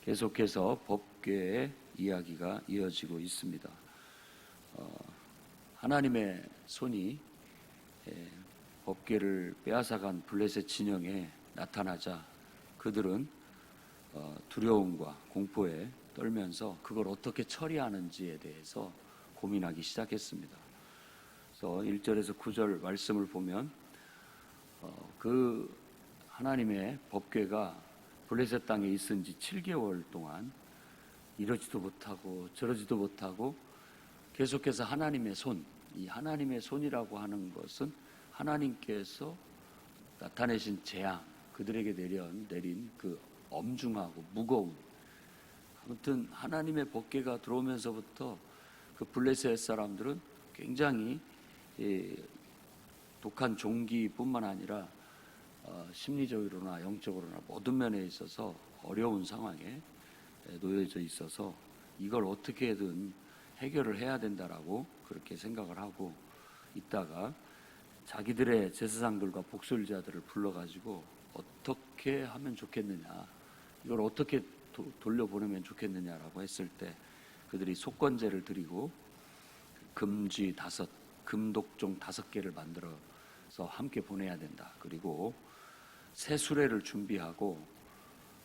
계속해서 법궤의 이야기가 이어지고 있습니다. 하나님의 손이 법궤를 빼앗아간 블레셋 진영에 나타나자 그들은 두려움과 공포에 떨면서 그걸 어떻게 처리하는지에 대해서 고민하기 시작했습니다. 그래서 1절에서 9절 말씀을 보면 그 하나님의 법궤가 블레셋 땅에 있은 지 7개월 동안 이러지도 못하고 저러지도 못하고 계속해서 하나님의 손, 이 하나님의 손이라고 하는 것은 하나님께서 나타내신 재앙, 그들에게 내린 그 엄중하고 무거운, 아무튼 하나님의 법궤가 들어오면서부터 그 블레셋 사람들은 굉장히 독한 종기뿐만 아니라 심리적으로나 영적으로나 모든 면에 있어서 어려운 상황에 놓여져 있어서 이걸 어떻게든 해결을 해야 된다라고 그렇게 생각을 하고 있다가 자기들의 제사장들과 복술자들을 불러가지고 어떻게 하면 좋겠느냐, 이걸 어떻게 돌려보내면 좋겠느냐라고 했을 때 그들이 속건제를 드리고 금쥐 5, 금독종 5개를 만들어서 함께 보내야 된다. 그리고 새 수레를 준비하고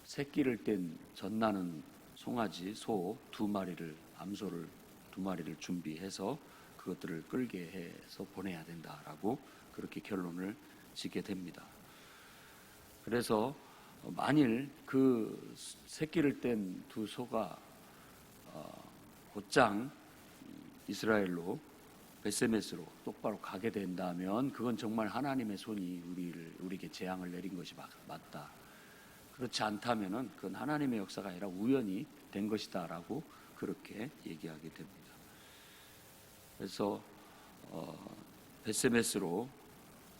새끼를 뗀 젖나는 송아지, 소 2마리를, 암소를 2마리를 준비해서 그것들을 끌게 해서 보내야 된다라고 그렇게 결론을 짓게 됩니다. 그래서 만일 그 새끼를 뗀 2소가 곧장 이스라엘로 베세메스로 똑바로 가게 된다면 그건 정말 하나님의 손이 우리에게 재앙을 내린 것이 맞다. 그렇지 않다면은 그건 하나님의 역사가 아니라 우연히 된 것이다라고 그렇게 얘기하게 됩니다. 그래서 베세메스로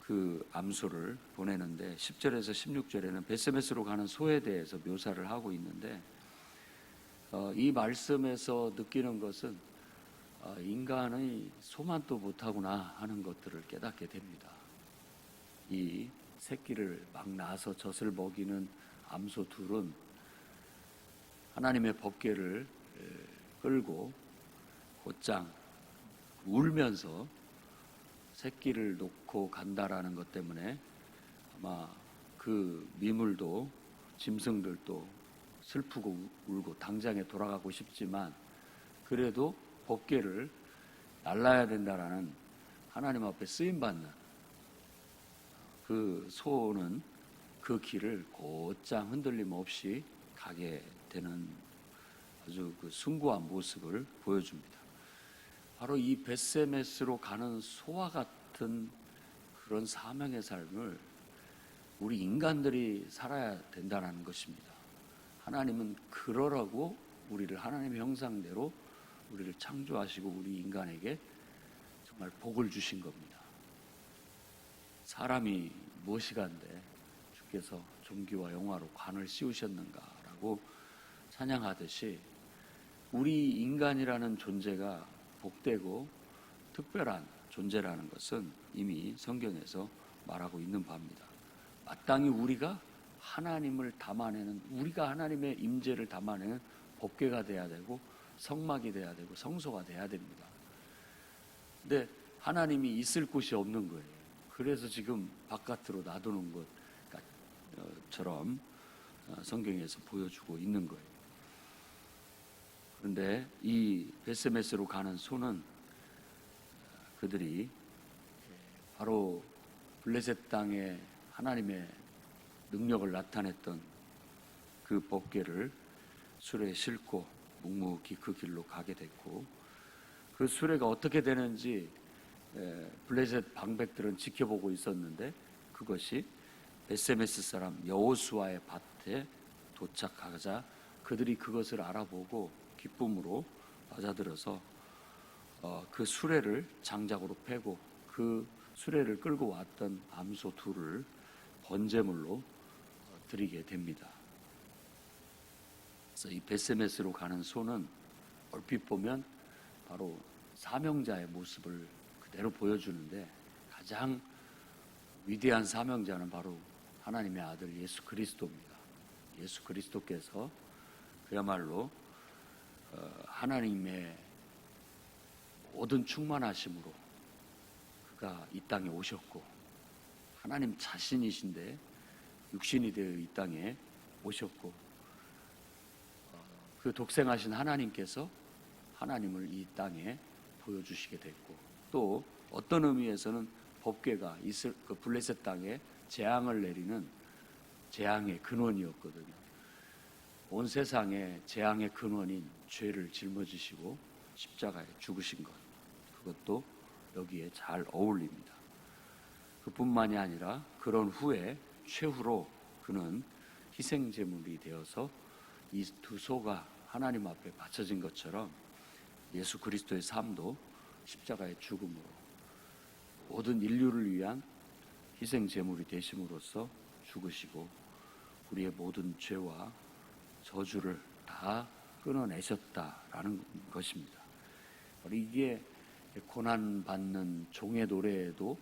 그 암소를 보내는데 10절에서 16절에는 베세메스로 가는 소에 대해서 묘사를 하고 있는데 이 말씀에서 느끼는 것은 인간의 소만 또 못하구나 하는 것들을 깨닫게 됩니다. 이 새끼를 막 낳아서 젖을 먹이는 암소 둘은 하나님의 법궤를 끌고 곧장 울면서 새끼를 놓고 간다라는 것 때문에 아마 그 미물도 짐승들도 슬프고 울고 당장에 돌아가고 싶지만 그래도 법궤를 날라야 된다라는 하나님 앞에 쓰임받는 그 소는 그 길을 곧장 흔들림 없이 가게 되는 아주 그 숭고한 모습을 보여줍니다. 바로 이 벳세메스로 가는 소와 같은 그런 사명의 삶을 우리 인간들이 살아야 된다는 것입니다. 하나님은 그러라고 우리를 하나님의 형상대로 우리를 창조하시고 우리 인간에게 정말 복을 주신 겁니다. 사람이 무엇이간데 주께서 존귀와 영화로 관을 씌우셨는가라고 찬양하듯이 우리 인간이라는 존재가 복되고 특별한 존재라는 것은 이미 성경에서 말하고 있는 바입니다. 마땅히 우리가 하나님을 담아내는, 우리가 하나님의 임재를 담아내는 법궤가 돼야 되고 성막이 돼야 되고 성소가 돼야 됩니다. 근데 하나님이 있을 곳이 없는 거예요. 그래서 지금 바깥으로 놔두는 것처럼 성경에서 보여주고 있는 거예요. 그런데 이 벳세메스로 가는 소는 그들이 바로 블레셋 땅에 하나님의 능력을 나타냈던 그 법궤를 수레에 싣고 묵묵히 그 길로 가게 됐고 그 수레가 어떻게 되는지 블레셋 방백들은 지켜보고 있었는데 그것이 벳세메스 사람 여호수아의 밭에 도착하자 그들이 그것을 알아보고 기쁨으로 맞아들어서 그 수레를 장작으로 패고 그 수레를 끌고 왔던 암소 둘을 번제물로 드리게 됩니다. 그래서 이 벳세메스로 가는 소는 얼핏 보면 바로 사명자의 모습을 그대로 보여주는데 가장 위대한 사명자는 바로 하나님의 아들 예수 그리스도입니다. 예수 그리스도께서 그야말로 하나님의 모든 충만하심으로 그가 이 땅에 오셨고, 하나님 자신이신데 육신이 되어 이 땅에 오셨고, 그 독생하신 하나님께서 하나님을 이 땅에 보여주시게 됐고, 또 어떤 의미에서는 법궤가 그 블레셋 땅에 재앙을 내리는 재앙의 근원이었거든요. 온 세상에 재앙의 근원인 죄를 짊어지시고 십자가에 죽으신 것, 그것도 여기에 잘 어울립니다. 그뿐만이 아니라 그런 후에 최후로 그는 희생제물이 되어서 이 두 소가 하나님 앞에 바쳐진 것처럼 예수 그리스도의 삶도 십자가의 죽음으로 모든 인류를 위한 희생제물이 되심으로써 죽으시고 우리의 모든 죄와 저주를 다 끊어내셨다라는 것입니다. 이게 고난받는 종의 노래에도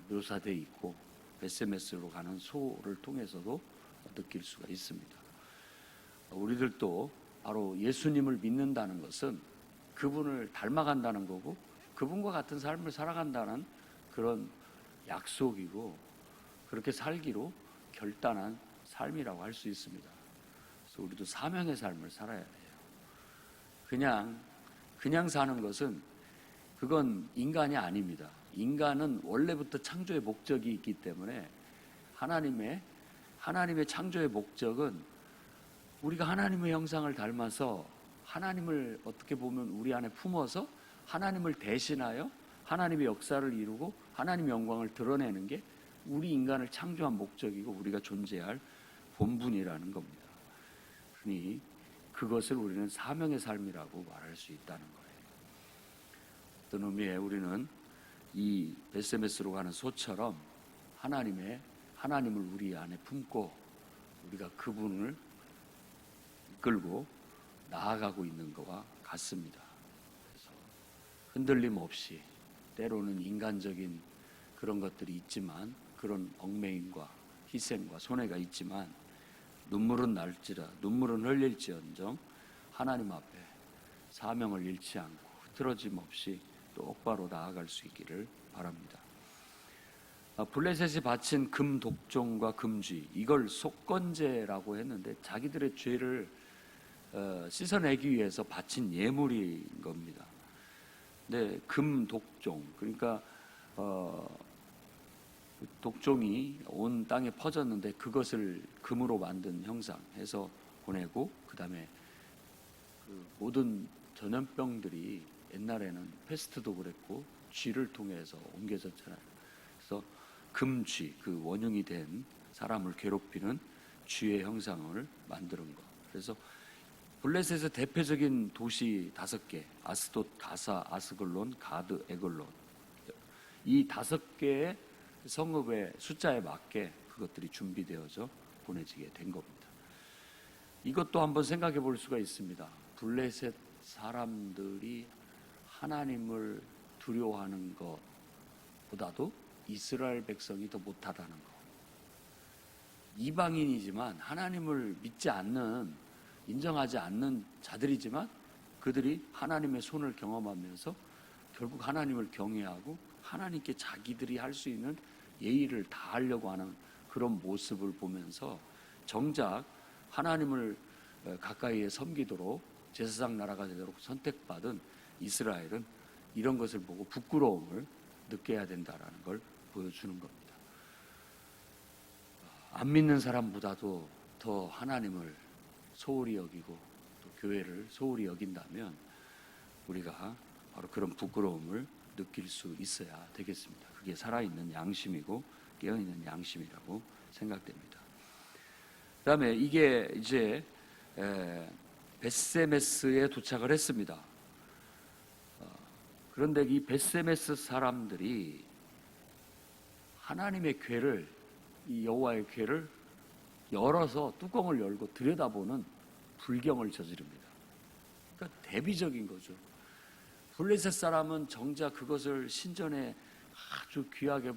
묘사되어 있고 베세메스로 가는 소를 통해서도 느낄 수가 있습니다. 우리들도 바로 예수님을 믿는다는 것은 그분을 닮아간다는 거고 그분과 같은 삶을 살아간다는 그런 약속이고, 그렇게 살기로 결단한 삶이라고 할 수 있습니다. 그래서 우리도 사명의 삶을 살아야 돼요. 그냥 사는 것은 그건 인간이 아닙니다. 인간은 원래부터 창조의 목적이 있기 때문에 하나님의 창조의 목적은 우리가 하나님의 형상을 닮아서 하나님을 어떻게 보면 우리 안에 품어서 하나님을 대신하여 하나님의 역사를 이루고 하나님의 영광을 드러내는 게 우리 인간을 창조한 목적이고 우리가 존재할 본분이라는 겁니다. 그러니 그것을 우리는 사명의 삶이라고 말할 수 있다는 거예요. 어떤 의미에 우리는 이 베세메스로 가는 소처럼 하나님을 우리 안에 품고 우리가 그분을 이끌고 나아가고 있는 것과 같습니다. 그래서 흔들림 없이, 때로는 인간적인 그런 것들이 있지만, 그런 얽매임과 희생과 손해가 있지만, 눈물은 흘릴지언정 하나님 앞에 사명을 잃지 않고 흐트러짐 없이 똑바로 나아갈 수 있기를 바랍니다. 블레셋이 바친 금 독종과 금쥐, 이걸 속건제라고 했는데 자기들의 죄를 씻어내기 위해서 바친 예물인 겁니다. 네, 금 독종, 그러니까 독종이 온 땅에 퍼졌는데 그것을 금으로 만든 형상해서 보내고, 그 다음에 그 모든 전염병들이 옛날에는 페스트도 그랬고 쥐를 통해서 옮겨졌잖아요. 그래서 금쥐, 그 원흉이 된 사람을 괴롭히는 쥐의 형상을 만드는 것. 그래서 블레셋의 대표적인 도시 5개, 아스돗, 가사, 아스글론, 가드, 에글론, 이 5개의 성읍의 숫자에 맞게 그것들이 준비되어져 보내지게 된 겁니다. 이것도 한번 생각해 볼 수가 있습니다. 블레셋 사람들이 하나님을 두려워하는 것보다도 이스라엘 백성이 더 못하다는 것. 이방인이지만 하나님을 믿지 않는, 인정하지 않는 자들이지만 그들이 하나님의 손을 경험하면서 결국 하나님을 경외하고 하나님께 자기들이 할 수 있는 예의를 다하려고 하는 그런 모습을 보면서 정작 하나님을 가까이에 섬기도록 제사장 나라가 되도록 선택받은 이스라엘은 이런 것을 보고 부끄러움을 느껴야 된다는 걸 보여주는 겁니다. 안 믿는 사람보다도 더 하나님을 소홀히 여기고 또 교회를 소홀히 여긴다면 우리가 바로 그런 부끄러움을 느낄 수 있어야 되겠습니다. 그게 살아있는 양심이고 깨어있는 양심이라고 생각됩니다. 그 다음에 이게 이제 베세메스에 도착을 했습니다. 그런데 이 베세메스 사람들이 하나님의 궤를, 이 여호와의 궤를 열어서 뚜껑을 열고 들여다보는 불경을 저지릅니다. 그러니까 대비적인 거죠. 블레셋 사람은 정작 그것을 신전에 아주 귀하게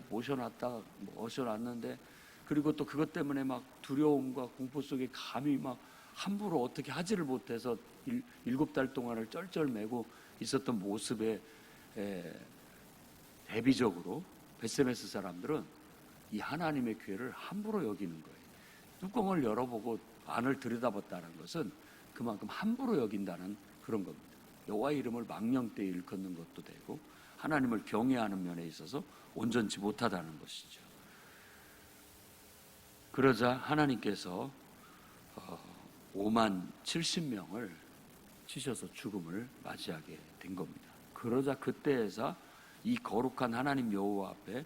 모셔놨는데, 그리고 또 그것 때문에 막 두려움과 공포 속에 감히 막 함부로 어떻게 하지를 못해서 7달 동안을 쩔쩔매고 있었던 모습에 대비적으로 베세메스 사람들은 이 하나님의 기회를 함부로 여기는 거예요. 뚜껑을 열어보고 안을 들여다봤다는 것은 그만큼 함부로 여긴다는 그런 겁니다. 여호와의 이름을 망령되이 일컫는 것도 되고 하나님을 경외하는 면에 있어서 온전치 못하다는 것이죠. 그러자 하나님께서 5만 70명을 치셔서 죽음을 맞이하게 된 겁니다. 그러자 그때에서 이 거룩한 하나님 여호와 앞에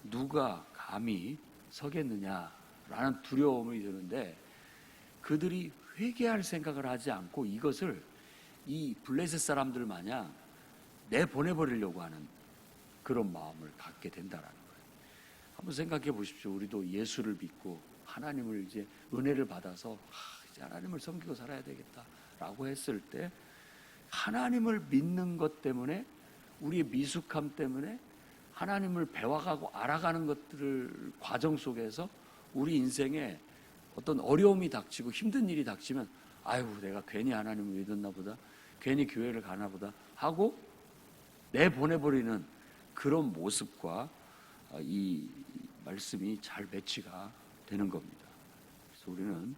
누가 감히 서겠느냐라는 두려움이 드는데, 그들이 회개할 생각을 하지 않고 이것을 이 블레셋 사람들 마냥 내보내버리려고 하는 그런 마음을 갖게 된다라는 거예요. 한번 생각해 보십시오. 우리도 예수를 믿고 하나님을 이제 은혜를 받아서 이제 하나님을 섬기고 살아야 되겠다라고 했을 때, 하나님을 믿는 것 때문에, 우리의 미숙함 때문에 하나님을 배워가고 알아가는 것들을 과정 속에서 우리 인생에 어떤 어려움이 닥치고 힘든 일이 닥치면, 아이고 내가 괜히 하나님을 믿었나 보다, 괜히 교회를 가나 보다 하고 내보내버리는 그런 모습과 이 말씀이 잘 매치가 되는 겁니다. 그래서 우리는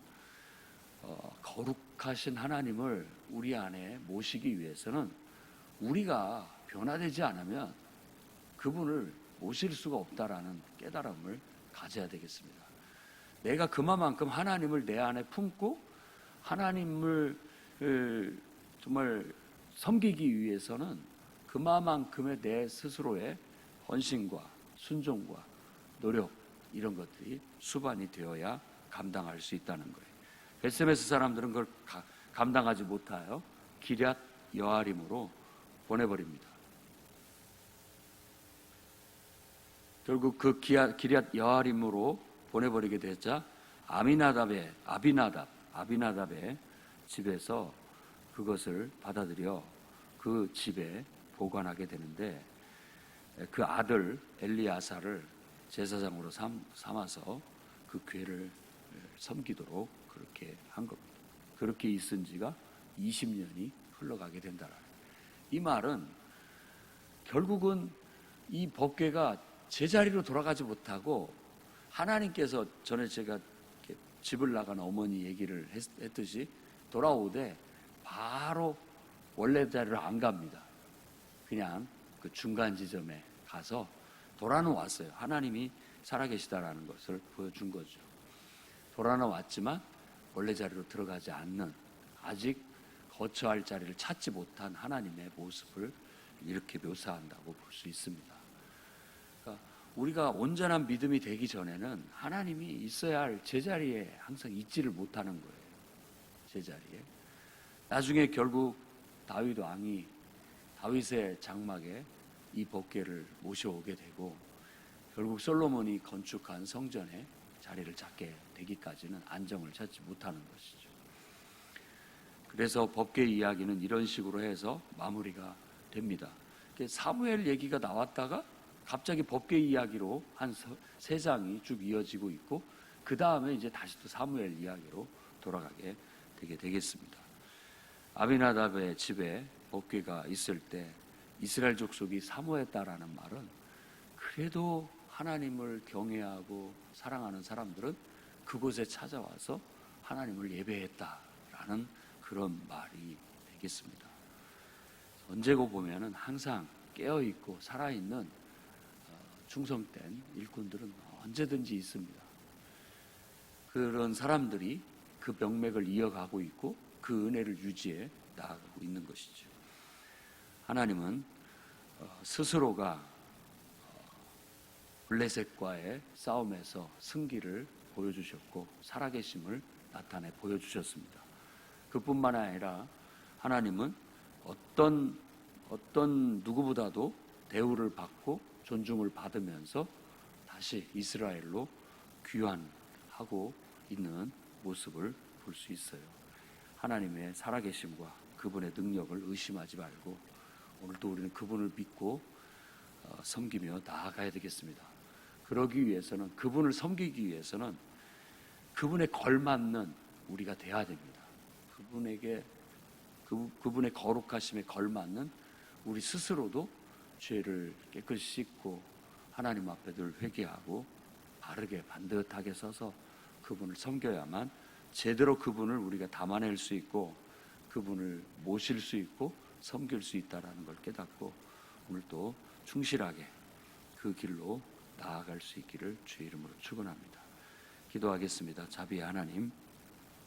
거룩하신 하나님을 우리 안에 모시기 위해서는 우리가 변화되지 않으면 그분을 모실 수가 없다라는 깨달음을 가져야 되겠습니다. 내가 그만큼 하나님을 내 안에 품고 하나님을 정말 섬기기 위해서는 그만큼의 내 스스로의 헌신과 순종과 노력, 이런 것들이 수반이 되어야 감당할 수 있다는 거예요. 베세메스 사람들은 그걸 감당하지 못하여 기럇 여아림으로 보내버립니다. 결국 그 기럇 여아림으로 보내버리게 되자 아비나답의 집에서 그것을 받아들여 그 집에 보관하게 되는데, 그 아들 엘리야사를 제사장으로 삼아서 그 교회를 섬기도록 그렇게 한 겁니다. 그렇게 있은 지가 20년이 흘러가게 된다. 이 말은 결국은 이 법궤가 제자리로 돌아가지 못하고, 하나님께서 전에 제가 집을 나간 어머니 얘기를 했듯이 돌아오되 바로 원래 자리로 안 갑니다. 그냥 그 중간 지점에 가서 돌아는 왔어요. 하나님이 살아계시다라는 것을 보여준 거죠. 돌아는 왔지만 원래 자리로 들어가지 않는, 아직 거처할 자리를 찾지 못한 하나님의 모습을 이렇게 묘사한다고 볼 수 있습니다. 그러니까 우리가 온전한 믿음이 되기 전에는 하나님이 있어야 할 제자리에 항상 있지를 못하는 거예요. 제자리에. 나중에 결국 다윗 왕이 다윗의 장막에 이 법궤를 모셔오게 되고, 결국 솔로몬이 건축한 성전에 자리를 잡게 되기까지는 안정을 찾지 못하는 것이죠. 그래서 법궤 이야기는 이런 식으로 해서 마무리가 됩니다. 사무엘 얘기가 나왔다가 갑자기 법궤 이야기로 한 3장이 쭉 이어지고 있고, 그 다음에 이제 다시 또 사무엘 이야기로 돌아가게 되게 되겠습니다. 아비나답의 집에 법궤가 있을 때 이스라엘 족속이 사모했다라는 말은, 그래도 하나님을 경외하고 사랑하는 사람들은 그곳에 찾아와서 하나님을 예배했다라는 그런 말이 되겠습니다. 언제고 보면은 항상 깨어있고 살아있는 충성된 일꾼들은 언제든지 있습니다. 그런 사람들이 그 명맥을 이어가고 있고 그 은혜를 유지해 나아가고 있는 것이죠. 하나님은 스스로가 블레셋과의 싸움에서 승기를 보여주셨고 살아계심을 나타내 보여주셨습니다. 그뿐만 아니라 하나님은 어떤 누구보다도 대우를 받고 존중을 받으면서 다시 이스라엘로 귀환하고 있는 모습을 볼 수 있어요. 하나님의 살아계심과 그분의 능력을 의심하지 말고 오늘도 우리는 그분을 믿고 섬기며 나아가야 되겠습니다. 그러기 위해서는, 그분을 섬기기 위해서는 그분에 걸맞는 우리가 돼야 됩니다. 그분의 거룩하심에 걸맞는 우리 스스로도 죄를 깨끗이 씻고 하나님 앞에 늘 회개하고 바르게 반듯하게 서서 그분을 섬겨야만 제대로 그분을 우리가 담아낼 수 있고 그분을 모실 수 있고 섬길 수 있다라는 걸 깨닫고 오늘 또 충실하게 그 길로 나아갈 수 있기를 주의 이름으로 축원합니다. 기도하겠습니다. 자비의 하나님,